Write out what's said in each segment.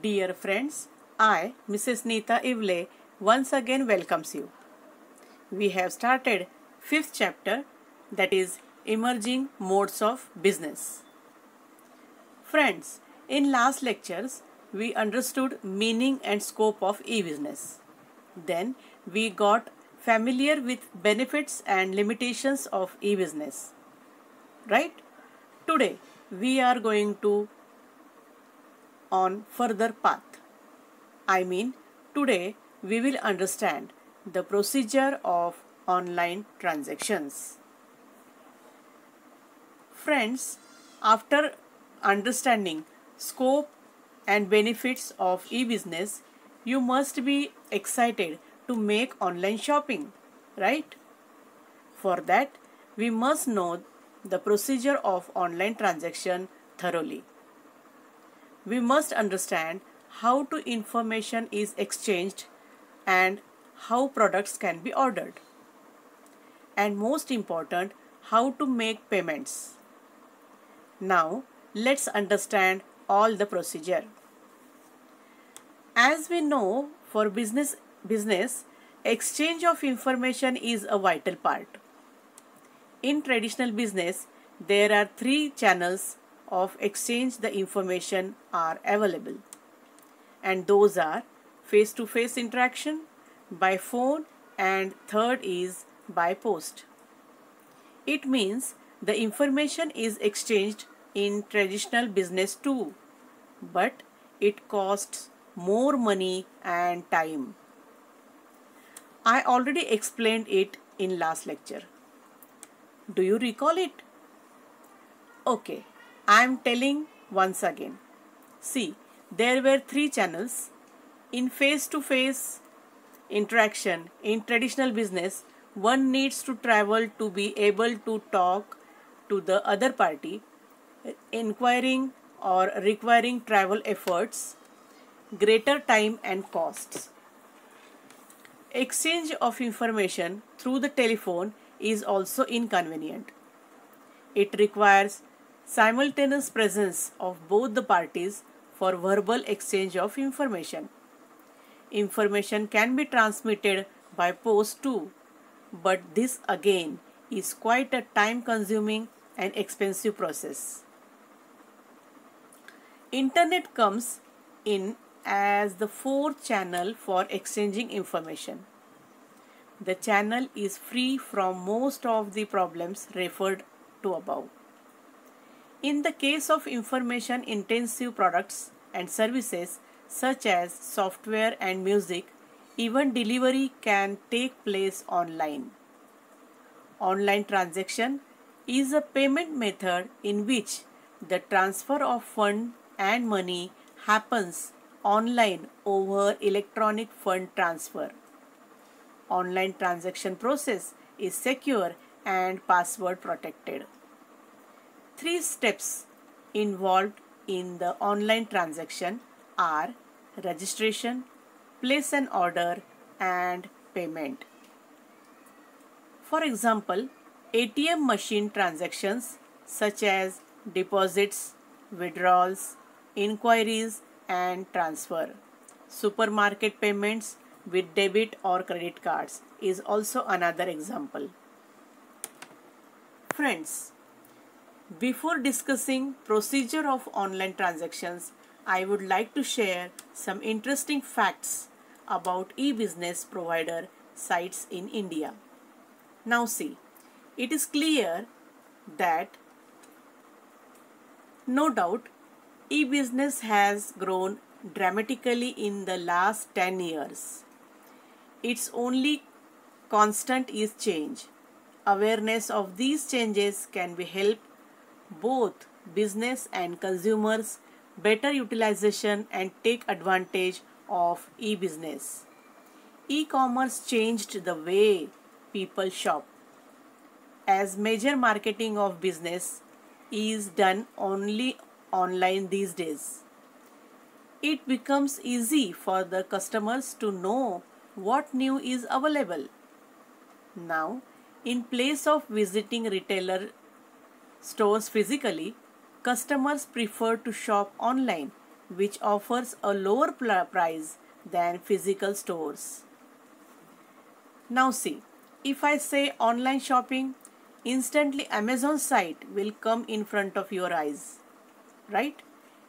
Dear friends, I, Mrs. Neeta Ivle, once again welcomes you. We have started 5th chapter, that is Emerging Modes of Business. Friends, in last lectures, we understood meaning and scope of e-business. Then we got familiar with benefits and limitations of e-business. Right? Today we are going to on further path. Today we will understand the procedure of online transactions. Friends, after understanding scope and benefits of e-business, you must be excited to make online shopping, right? For that, we must know the procedure of online transaction thoroughly. We must understand how to information is exchanged and how products can be ordered. And most important, how to make payments. Now, let's understand all the procedure. As we know, for business, exchange of information is a vital part. In traditional business, there are 3 channels of exchange the information are available. And those are face-to-face interaction, by phone, and third is by post. It means the information is exchanged in traditional business too, but it costs more money and time. I already explained it in last lecture. Do you recall it? Okay, I am telling once again. See, there were 3 channels. In face-to-face interaction in traditional business, one needs to travel to be able to talk to the other party, inquiring or requiring travel efforts, greater time and costs. Exchange of information through the telephone is also inconvenient. It requires simultaneous presence of both the parties for verbal exchange of information. Information can be transmitted by post too, but this again is quite a time-consuming and expensive process. Internet comes in as the 4th channel for exchanging information. The channel is free from most of the problems referred to above. In the case of information-intensive products and services such as software and music, even delivery can take place online. Online transaction is a payment method in which the transfer of fund and money happens online over electronic fund transfer. Online transaction process is secure and password protected. 3 steps involved in the online transaction are registration, place an order, and payment. For example, ATM machine transactions such as deposits, withdrawals, inquiries, and transfer. Supermarket payments with debit or credit cards is also another example. Friends, before discussing procedure of online transactions, I would like to share some interesting facts about e-business provider sites in India. Now see, it is clear that no doubt e-business has grown dramatically in the last 10 years. Its only constant is change. Awareness of these changes can be help both business and consumers better utilization and take advantage of e-business. E-commerce changed the way people shop. As major marketing of business is done only online these days, it becomes easy for the customers to know what new is available. Now, in place of visiting retailer stores physically, customers prefer to shop online which offers a lower price than physical stores. Now see, if I say online shopping, instantly Amazon site will come in front of your eyes, right?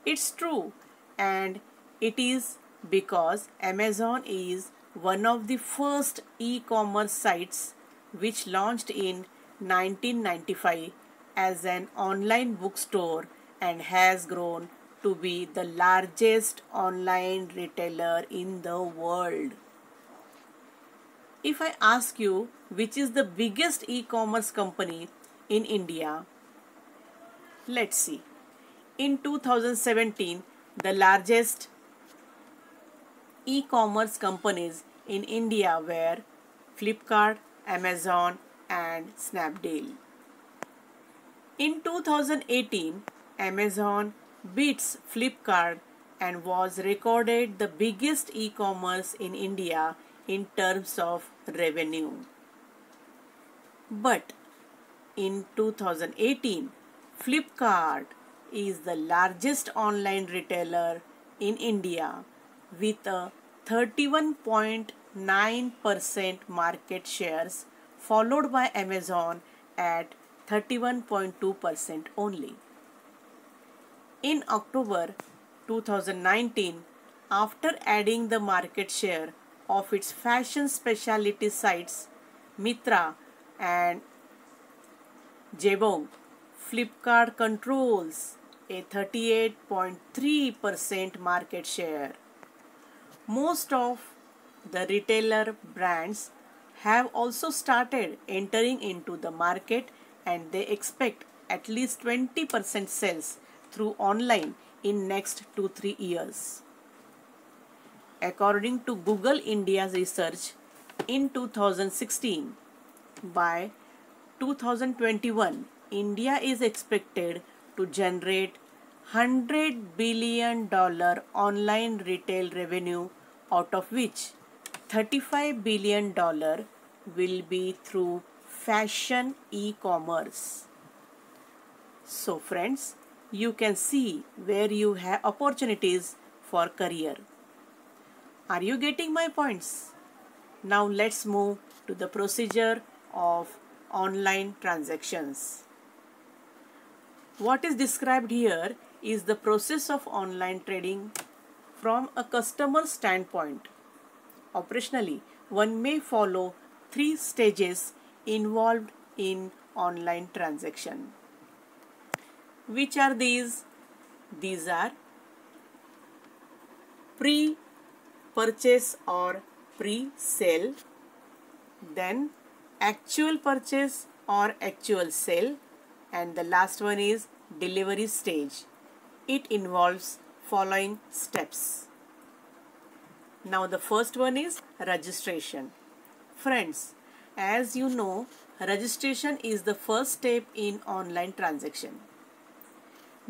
It's true, and it is because Amazon is one of the first e-commerce sites which launched in 1995 as an online bookstore and has grown to be the largest online retailer in the world. If I ask you which is the biggest e-commerce company in India, let's see. In 2017, the largest e-commerce companies in India were Flipkart, Amazon and Snapdeal. In 2018, Amazon beats Flipkart and was recorded the biggest e-commerce in India in terms of revenue. But in 2018, Flipkart is the largest online retailer in India with a 31.9% market shares, followed by Amazon at 31.2% only. In October 2019, after adding the market share of its fashion specialty sites Mitra and Jabong, Flipkart controls a 38.3% market share. Most of the retailer brands have also started entering into the market and they expect at least 20% sales through online in next 2-3 years. According to Google India's research in 2016, by 2021, India is expected to generate $100 billion online retail revenue, out of which $35 billion will be through fashion e-commerce. So friends, you can see where you have opportunities for career. Are you getting my points? Now let's move to the procedure of online transactions. What is described here is the process of online trading from a customer standpoint. Operationally, one may follow 3 stages involved in online transaction. Which are these? These are pre-purchase or pre-sale, then actual purchase or actual sale, and the last one is delivery stage. It involves following steps. Now the first one is registration. Friends, as you know, registration is the first step in online transaction.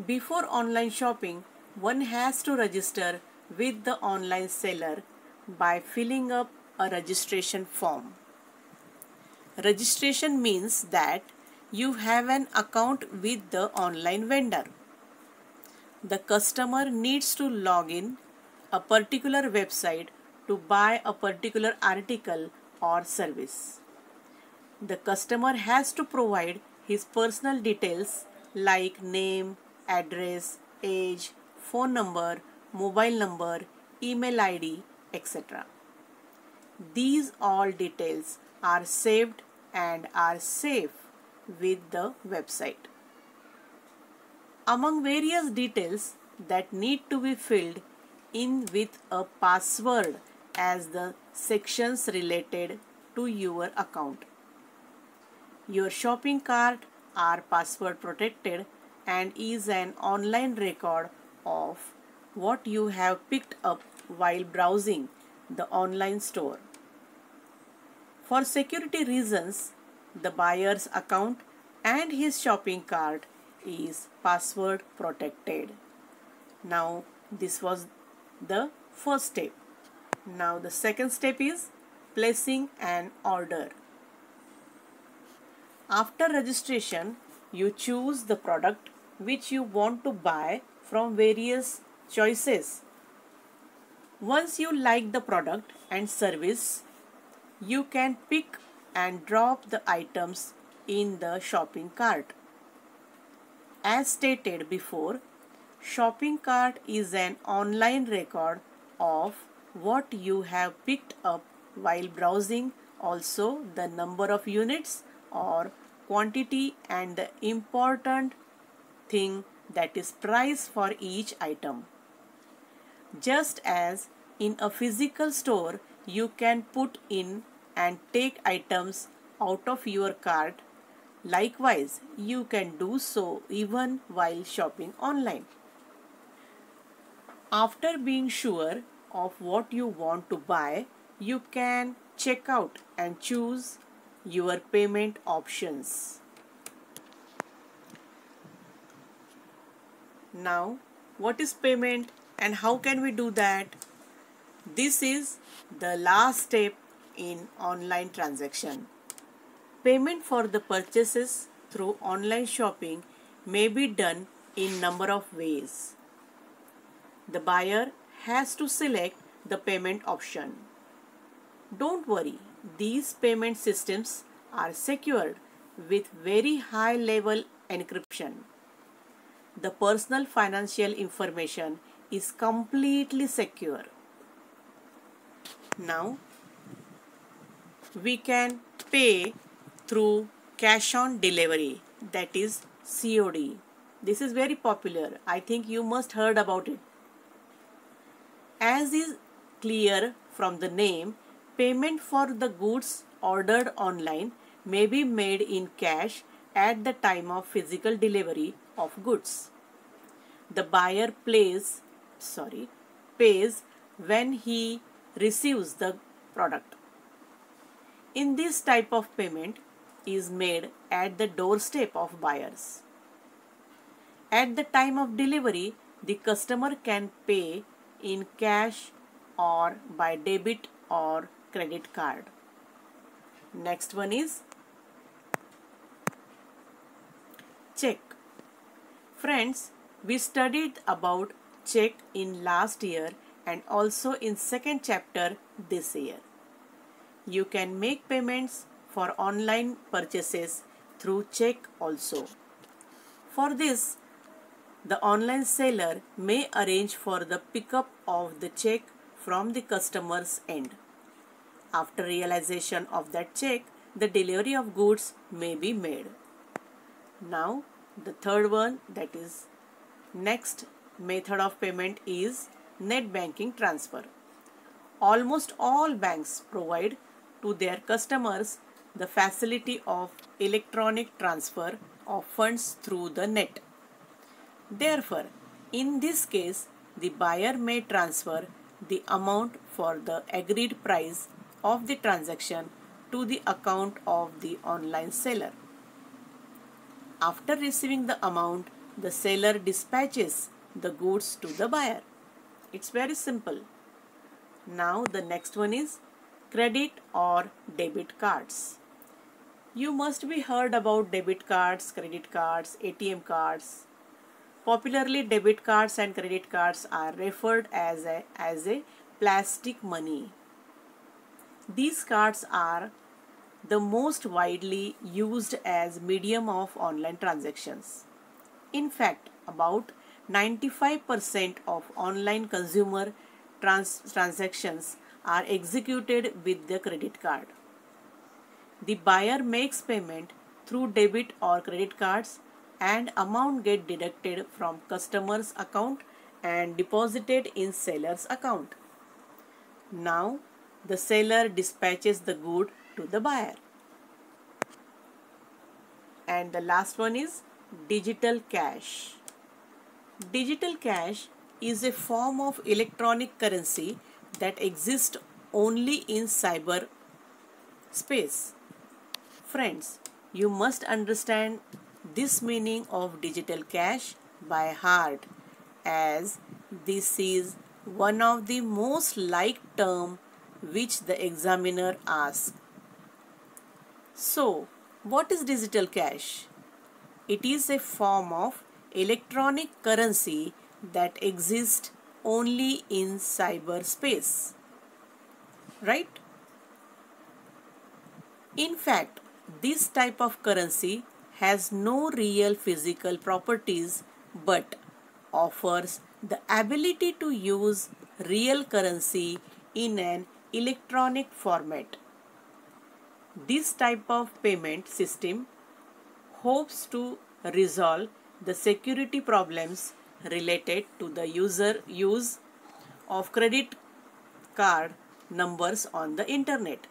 Before online shopping, one has to register with the online seller by filling up a registration form. Registration means that you have an account with the online vendor. The customer needs to log in a particular website to buy a particular article or service. The customer has to provide his personal details like name, address, age, phone number, mobile number, email ID, etc. These all details are saved and are safe with the website. Among various details that need to be filled in with a password as the sections related to your account. Your shopping cart are password protected and is an online record of what you have picked up while browsing the online store. For security reasons, the buyer's account and his shopping cart is password protected. Now this was the first step. Now the second step is placing an order. After registration, you choose the product which you want to buy from various choices. Once you like the product and service, you can pick and drop the items in the shopping cart. As stated before, shopping cart is an online record of what you have picked up while browsing, also the number of units or quantity, and the important thing, that is price for each item. Just as in a physical store you can put in and take items out of your cart, likewise you can do so even while shopping online. After being sure of what you want to buy, you can check out and choose your payment options. Now, what is payment and how can we do that? This is the last step in online transaction. Payment for the purchases through online shopping may be done in number of ways. The buyer has to select the payment option. Don't worry, these payment systems are secured with very high level encryption. The personal financial information is completely secure. Now, we can pay through cash on delivery, that is COD. This is very popular. I think you must heard about it. As is clear from the name, payment for the goods ordered online may be made in cash at the time of physical delivery of goods. The buyer pays when he receives the product. In this type of payment is made at the doorstep of buyers. At the time of delivery, the customer can pay in cash or by debit or credit card. Next one is check. Friends, we studied about check in last year and also in second chapter this year. You can make payments for online purchases through check also. For this, the online seller may arrange for the pickup of the check from the customer's end. After realization of that check, the delivery of goods may be made. Now, the third one, that is next method of payment, is net banking transfer. Almost all banks provide to their customers the facility of electronic transfer of funds through the net. Therefore, in this case, the buyer may transfer the amount for the agreed price of the transaction to the account of the online seller. After receiving the amount, the seller dispatches the goods to the buyer. It's very simple. Now the next one is credit or debit cards. You must be heard about debit cards, credit cards, ATM cards. Popularly, debit cards and credit cards are referred as a plastic money. These cards are the most widely used as medium of online transactions. In fact, about 95% of online consumer transactions are executed with the credit card. The buyer makes payment through debit or credit cards and amount get deducted from customer's account and deposited in seller's account. Now, the seller dispatches the good to the buyer. And the last one is digital cash. Digital cash is a form of electronic currency that exists only in cyber space. Friends, you must understand this meaning of digital cash by heart, as this is one of the most liked term which the examiner asks. So, what is digital cash? It is a form of electronic currency that exists only in cyberspace, right? In fact, this type of currency has no real physical properties but offers the ability to use real currency in an electronic format. This type of payment system hopes to resolve the security problems related to the user use of credit card numbers on the internet.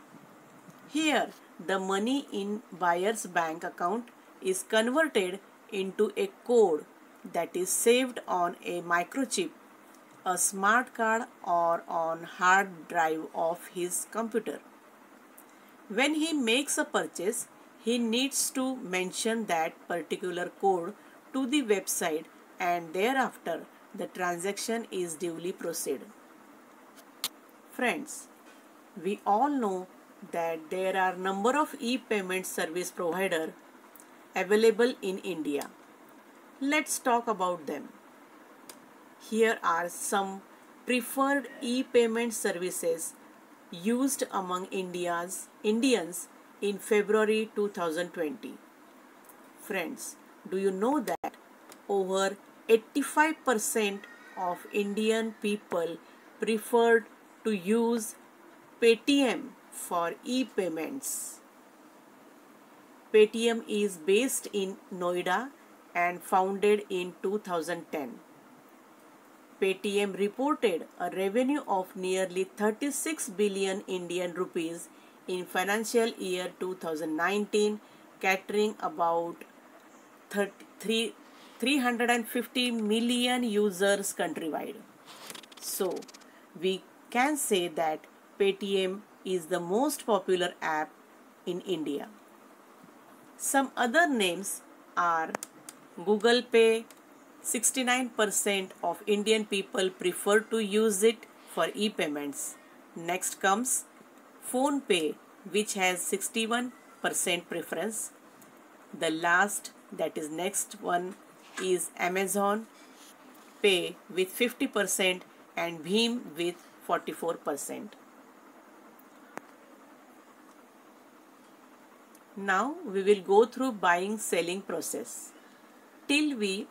Here, the money in buyer's bank account is converted into a code that is saved on a microchip, a smart card, or on hard drive of his computer. When he makes a purchase, he needs to mention that particular code to the website, and thereafter the transaction is duly proceeded. Friends, we all know that there are number of e-payment service provider available in India. Let's talk about them. Here are some preferred e-payment services used among Indians in February 2020. Friends, do you know that over 85% of Indian people preferred to use Paytm for e-payments? Paytm is based in Noida and founded in 2010. Paytm reported a revenue of nearly 36 billion Indian rupees in financial year 2019, catering about 350 million users countrywide. So, we can say that Paytm is the most popular app in India. Some other names are Google Pay. 69% of Indian people prefer to use it for e-payments. Next comes PhonePe, which has 61% preference. The last, that is next one, is Amazon Pay with 50% and Bheem with 44%. Now we will go through buying selling process. Till we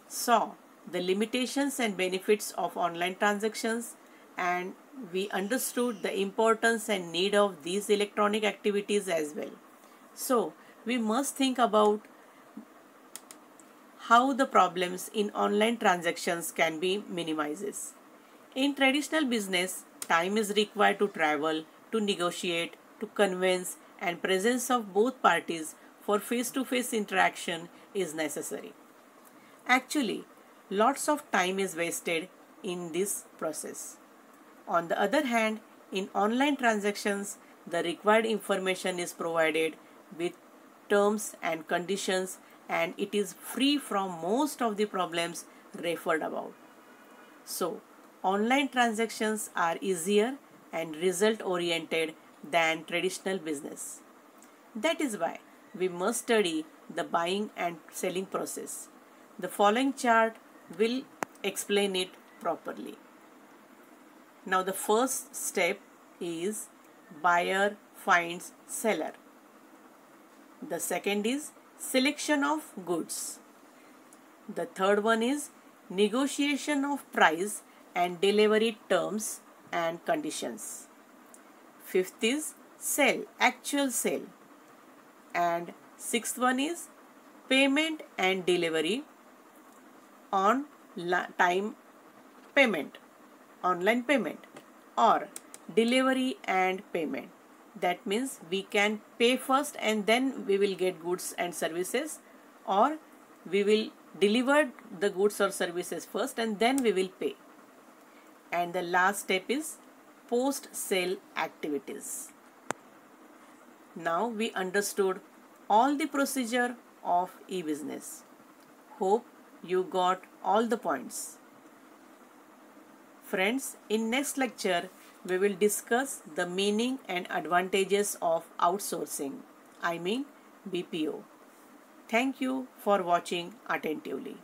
saw the limitations and benefits of online transactions, and we understood the importance and need of these electronic activities as well. So we must think about how the problems in online transactions can be minimized. In traditional business, time is required to travel, to negotiate, to convince, and presence of both parties for face-to-face interaction is necessary. Actually, lots of time is wasted in this process. On the other hand, in online transactions, the required information is provided with terms and conditions, and it is free from most of the problems referred above. So, online transactions are easier and result oriented than traditional business. That is why we must study the buying and selling process. The following chart will explain it properly. Now the first step is buyer finds seller. The second is selection of goods. The third one is negotiation of price and delivery terms and conditions. Fifth is actual sale. And sixth one is payment and delivery on time payment, online payment, or delivery and payment. That means we can pay first and then we will get goods and services, or we will deliver the goods or services first and then we will pay. And the last step is post-sale activities. Now we understood all the procedure of e-business. Hope you got all the points. Friends, in next lecture, we will discuss the meaning and advantages of outsourcing, I mean BPO. Thank you for watching attentively.